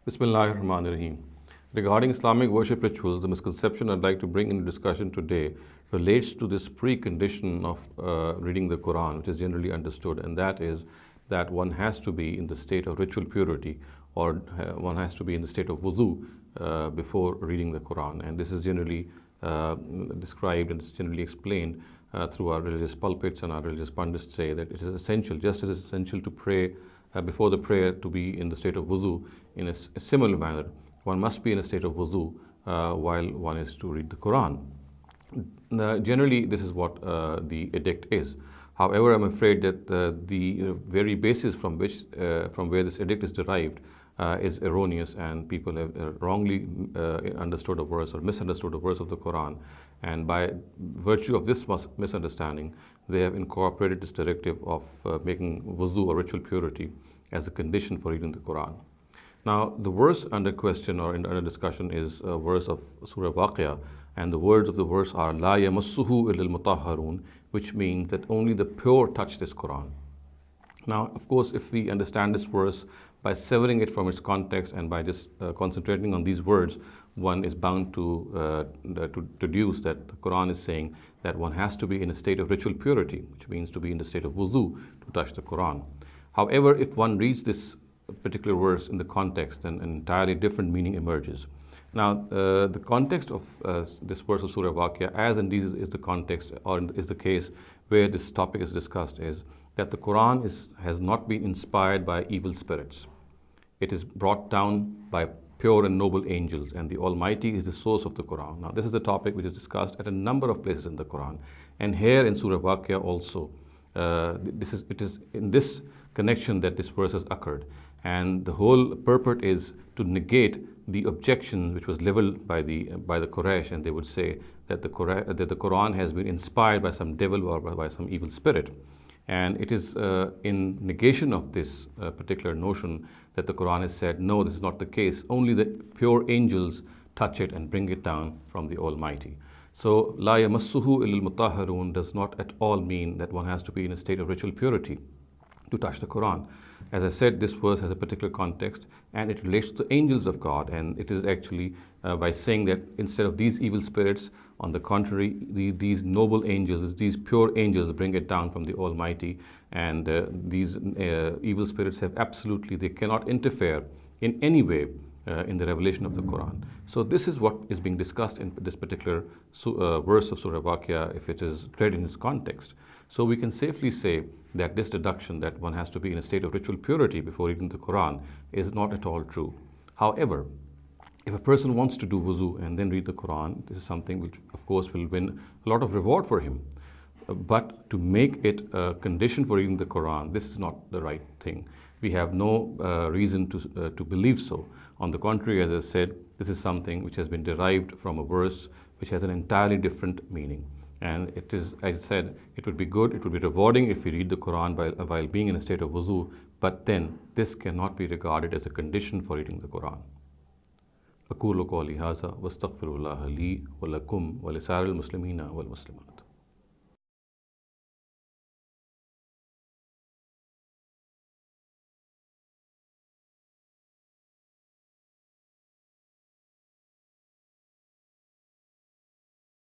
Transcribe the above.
Bismillahirrahmanirrahim. Regarding Islamic worship rituals, the misconception I'd like to bring into discussion today relates to this precondition of reading the Quran, which is generally understood, and that is that one has to be in the state of ritual purity, or one has to be in the state of wudu before reading the Quran. And this is generally described and it's generally explained through our religious pulpits, and our religious pundits say that it is essential, just as it's essential to pray before the prayer to be in the state of wudu in a similar manner. One must be in a state of wudu while one is to read the Quran. Generally, this is what the edict is. However, I'm afraid that the very basis from where this edict is derived is erroneous, and people have wrongly understood a verse or misunderstood a verse of the Quran. And by virtue of this misunderstanding, they have incorporated this directive of making wudu or ritual purity as a condition for reading the Quran. Now, the verse under question or under discussion is a verse of Surah Waqia, and the words of the verse are La yamassuhu illal mutahharun, which means that only the pure touch this Quran. Now, of course, if we understand this verse by severing it from its context and by just concentrating on these words, one is bound to deduce that the Quran is saying that one has to be in a state of ritual purity, which means to be in the state of wudu to touch the Quran. However, if one reads this particular verse in the context, then an entirely different meaning emerges. Now, the context of this verse of Surah Waqia, as indeed is the context or is the case where this topic is discussed, is that the Quran has not been inspired by evil spirits. It is brought down by pure and noble angels, and the Almighty is the source of the Quran. Now, this is the topic which is discussed at a number of places in the Quran, and here in Surah Waqia also. It is in this connection that this verse has occurred, and the whole purport is to negate the objection which was leveled by the Quraysh, and they would say that the Quran has been inspired by some devil or by some evil spirit. And it is in negation of this particular notion that the Quran has said, no, this is not the case. Only the pure angels touch it and bring it down from the Almighty. So, La yamassuhu illal mutahharun does not at all mean that one has to be in a state of ritual purity to touch the Quran. As I said, this verse has a particular context, and it relates to the angels of God, and it is actually by saying that instead of these evil spirits, on the contrary, these noble angels, these pure angels bring it down from the Almighty, and these evil spirits they cannot interfere in any way in the revelation of the Quran. So this is what is being discussed in this particular verse of Surah Waqia, if it is read in its context. So we can safely say that this deduction that one has to be in a state of ritual purity before reading the Quran is not at all true. However, if a person wants to do wuzu and then read the Quran, this is something which of course will win a lot of reward for him. But to make it a condition for reading the Quran, this is not the right thing. We have no reason to believe so. On the contrary, as I said, this is something which has been derived from a verse which has an entirely different meaning. And it is, as I said, it would be good, it would be rewarding if we read the Quran while being in a state of wuzu, but then this cannot be regarded as a condition for reading the Quran. أقول قولي هذا واستغفر الله لي ولكم ولسائر المسلمين والمسلمات.